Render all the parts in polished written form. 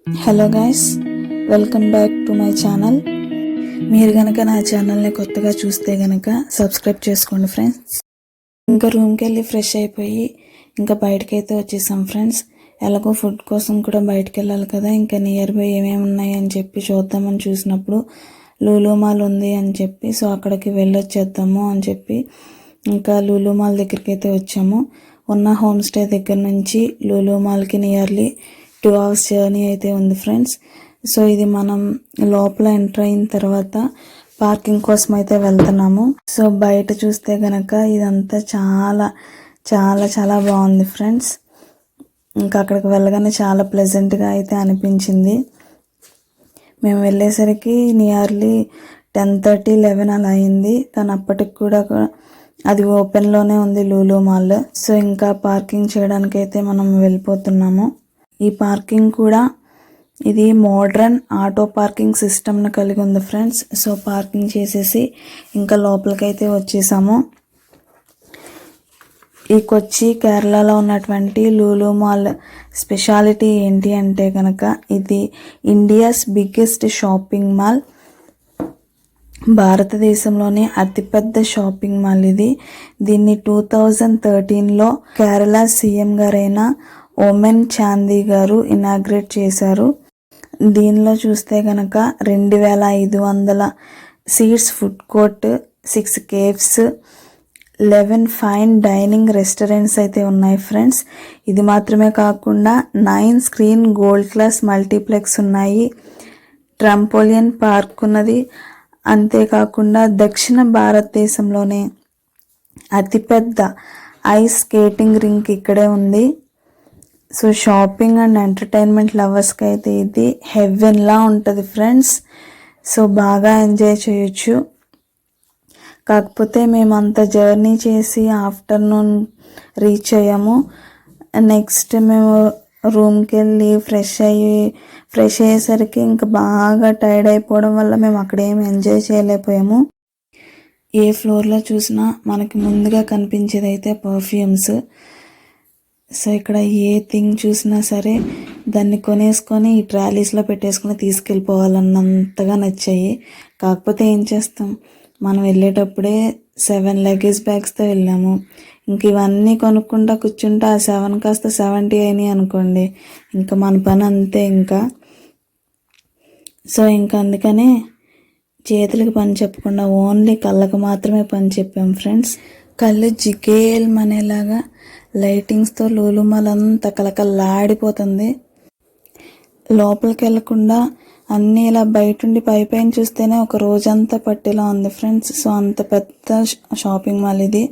Hello guys, welcome back to my channel. మీరు కనుక నా ఛానల్ని కొత్తగా చూస్తే కనుక సబ్స్క్రైబ్ చేసుకోండి ఫ్రెండ్స్. ఇంకా రూమ్కి వెళ్ళి ఫ్రెష్ అయిపోయి ఇంకా బయటకైతే వచ్చేసాం ఫ్రెండ్స్. ఎలాగో ఫుడ్ కోసం కూడా బయటకు వెళ్ళాలి కదా, ఇంకా నియర్ బై ఏమేమి ఉన్నాయి అని చెప్పి చూద్దామని చూసినప్పుడు లూలు మాల్ ఉంది అని చెప్పి సో అక్కడికి వెళ్ళొచ్చేద్దాము అని చెప్పి ఇంకా లూలు మాల్ దగ్గరికి అయితే వచ్చాము. ఉన్న హోమ్ స్టే దగ్గర నుంచి లూలు మాల్కి నియర్లీ 2 hours జర్నీ అయితే ఉంది ఫ్రెండ్స్. సో ఇది మనం లోపల ఎంటర్ అయిన తర్వాత పార్కింగ్ కోసం అయితే వెళ్తున్నాము. సో బయట చూస్తే గనక ఇదంతా చాలా చాలా చాలా బాగుంది ఫ్రెండ్స్. ఇంకా అక్కడికి వెళ్ళగానే చాలా ప్లెజెంట్గా అయితే అనిపించింది. మేము వెళ్ళేసరికి నియర్లీ 10:30, 11 అలా అయింది. కానీ అప్పటికి కూడా అది ఓపెన్లోనే ఉంది లూలు మాల్. సో ఇంకా పార్కింగ్ చేయడానికి అయితే మనం వెళ్ళిపోతున్నాము. ఈ పార్కింగ్ కూడా ఇది మోడ్రన్ ఆటో పార్కింగ్ సిస్టమ్ను కలిగి ఉంది ఫ్రెండ్స్. సో పార్కింగ్ చేసేసి ఇంకా లోపలికైతే వచ్చేసాము. ఈ కొచ్చి కేరళలో ఉన్నటువంటి లూలు మాల్ స్పెషాలిటీ ఏంటి అంటే కనుక ఇది ఇండియాస్ బిగ్గెస్ట్ షాపింగ్ మాల్. భారతదేశంలోనే అతిపెద్ద షాపింగ్ మాల్ ఇది. దీన్ని 2013లో కేరళ సీఎం గారైన ఓమెన్ చాందీ గారు ఇనాగ్రేట్ చేశారు. దీనిలో చూస్తే కనుక 2500 seats, food court, 6 caves, 11 fine dining restaurants అయితే ఉన్నాయి ఫ్రెండ్స్. ఇది మాత్రమే కాకుండా 9 స్క్రీన్ గోల్డ్ క్లాస్ మల్టీప్లెక్స్ ఉన్నాయి. ట్రంపోలియన్ పార్క్ ఉన్నది. అంతేకాకుండా దక్షిణ భారతదేశంలోనే అతిపెద్ద ఐస్ స్కేటింగ్ రింక్ ఇక్కడే ఉంది. సో షాపింగ్ అండ్ ఎంటర్టైన్మెంట్ లవర్స్కి అయితే ఇది హెవెన్లా ఉంటుంది ఫ్రెండ్స్. సో బాగా ఎంజాయ్ చేయొచ్చు. కాకపోతే మేము అంత జర్నీ చేసి ఆఫ్టర్నూన్ రీచ్ అయ్యాము. నెక్స్ట్ మేము రూమ్కి వెళ్ళి ఫ్రెష్ అయ్యేసరికి ఇంకా బాగా టైర్డ్ అయిపోవడం వల్ల మేము అక్కడ ఏమి ఎంజాయ్ చేయలేకపోయాము. ఏ ఫ్లోర్లో చూసినా మనకి ముందుగా కనిపించేది అయితే పర్ఫ్యూమ్స్. సో ఇక్కడ ఏ థింగ్ చూసినా సరే దాన్ని కొనేసుకొని ఈ ట్రాలీస్లో పెట్టేసుకొని తీసుకెళ్ళిపోవాలన్నంతగా నచ్చాయి. కాకపోతే ఏం చేస్తాం, మనం వెళ్ళేటప్పుడే 7 లగేజ్ బ్యాగ్స్తో వెళ్ళాము. ఇంక ఇవన్నీ కొనుక్కుంటా కూర్చుంటే ఆ 7 కాస్త 70 అయినాయి అనుకోండి, ఇంకా మన పని అంతే ఇంకా. సో ఇంకా అందుకనే చేతులకి పని చెప్పకుండా ఓన్లీ కళ్ళకు మాత్రమే పని చెప్పాం ఫ్రెండ్స్. కళ్ళు జిగేల్మనేలాగా లైటింగ్స్తో లూలు మాల్ అంతా కలకల్లాడిపోతుంది. లోపలికి వెళ్ళకుండా అన్నీ ఇలా బయటుండి పైపైన చూస్తేనే ఒక రోజంతా పట్టేలా ఉంది ఫ్రెండ్స్. సో అంత పెద్ద షాపింగ్ మాల్ ఇది.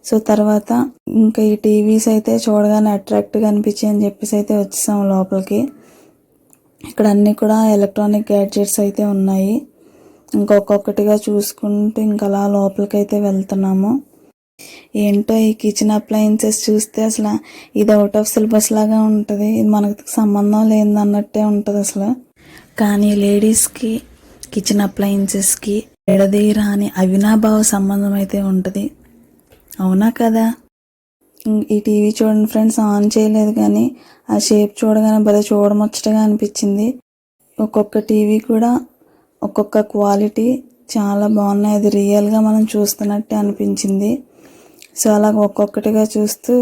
సో తర్వాత ఇంకా ఈ టీవీస్ అయితే చూడగానే అట్రాక్ట్గా అనిపించాయి అని చెప్పేసి అయితే వచ్చేసాం లోపలికి. ఇక్కడ అన్నీ కూడా ఎలక్ట్రానిక్ గ్యాడ్జెట్స్ అయితే ఉన్నాయి. ఇంకొకటిగా చూసుకుంటూ ఇంకా అలా లోపలికి అయితే వెళ్తున్నాము. ఏంటో ఈ కిచెన్ అప్లయన్సెస్ చూస్తే అసలు ఇది అవుట్ ఆఫ్ సిలబస్ లాగా ఉంటుంది. ఇది మనకు సంబంధం లేని అన్నట్టే ఉంటుంది అసలు. కానీ లేడీస్కి కిచెన్ అప్లయన్సెస్కి ఎడదీరాని అవినాభావ సంబంధం అయితే ఉంటుంది. అవునా కదా? ఈ టీవీ చూడండి ఫ్రెండ్స్, ఆన్ చేయలేదు కానీ ఆ షేప్ చూడగానే భలే చూడముచ్చటగా అనిపించింది. ఒక్కొక్క టీవీ కూడా ఒక్కొక్క క్వాలిటీ చాలా బాగున్నాయి. అది రియల్గా మనం చూస్తున్నట్టే అనిపించింది. సో అలా ఒక్కొక్కటిగా చూస్తూ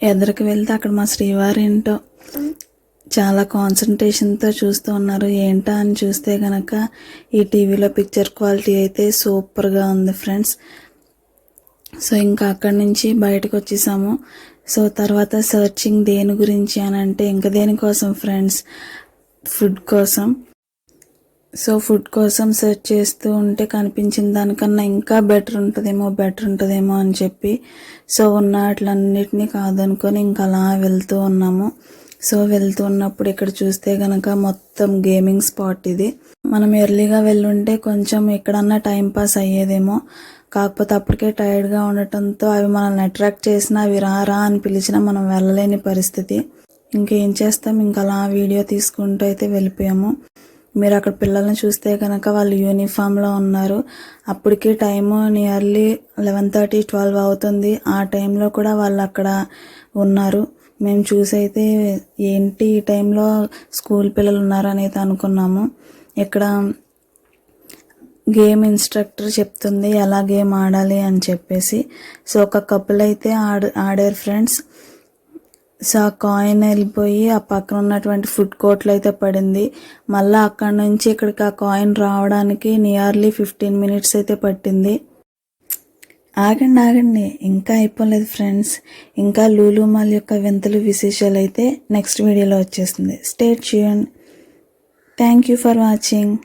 ఎదురుకు వెళ్తే అక్కడ మా శ్రీవారు ఏంటో చాలా కాన్సన్ట్రేషన్తో చూస్తూ ఉన్నారు. ఏంటా అని చూస్తే కనుక ఈ టీవీలో పిక్చర్ క్వాలిటీ అయితే సూపర్గా ఉంది ఫ్రెండ్స్. సో ఇంకా అక్కడి నుంచి బయటకు వచ్చేసాము. సో తర్వాత సర్చింగ్ దేని గురించి అని అంటే ఇంకా దేనికోసం ఫ్రెండ్స్, ఫుడ్ కోసం. సో ఫుడ్ కోసం సెర్చ్ చేస్తూ ఉంటే కనిపించిన దానికన్నా ఇంకా బెటర్ ఉంటుందేమో అని చెప్పి సో ఉన్న వాటిలన్నిటినీ కాదనుకొని ఇంకా అలా వెళ్తూ ఉన్నాము. సో వెళ్తూ ఉన్నప్పుడు ఇక్కడ చూస్తే కనుక మొత్తం గేమింగ్ స్పాట్ ఇది. మనం ఎర్లీగా వెళ్ళుంటే కొంచెం ఎక్కడన్నా టైం పాస్ అయ్యేదేమో. కాకపోతే అప్పటికే టైర్డ్గా ఉండటంతో అవి మనల్ని అట్రాక్ట్ చేసినా అవి రా అని పిలిచినా మనం వెళ్ళలేని పరిస్థితి. ఇంకేం చేస్తాం, ఇంకా అలా వీడియో తీసుకుంటూ అయితే వెళ్ళిపోయాము. మీరు అక్కడ పిల్లల్ని చూస్తే కనుక వాళ్ళు యూనిఫామ్లో ఉన్నారు. అప్పటికి టైము నియర్లీ 11:30, 12 అవుతుంది. ఆ టైంలో కూడా వాళ్ళు అక్కడ ఉన్నారు. మేము చూసైతే ఏంటి ఈ టైంలో స్కూల్ పిల్లలు ఉన్నారనేది అనుకున్నాము. ఇక్కడ గేమ్ ఇన్స్ట్రక్టర్ చెప్తుంది ఎలా గేమ్ ఆడాలి అని చెప్పేసి. సో ఒక కపుల్ అయితే ఆడారు ఫ్రెండ్స్. సో ఆ కాయిన్ వెళ్ళిపోయి ఆ పక్కన ఉన్నటువంటి ఫుడ్ కోర్ట్లో అయితే పడింది. మళ్ళీ అక్కడ నుంచి ఇక్కడికి ఆ కాయిన్ రావడానికి నియర్లీ 15 minutes అయితే పట్టింది. ఆగండి ఇంకా అయిపోలేదు ఫ్రెండ్స్. ఇంకా లూలు మాల్ యొక్క వింతలు విశేషాలు అయితే నెక్స్ట్ వీడియోలో వచ్చేస్తుంది. Stay tuned. Thank you for watching.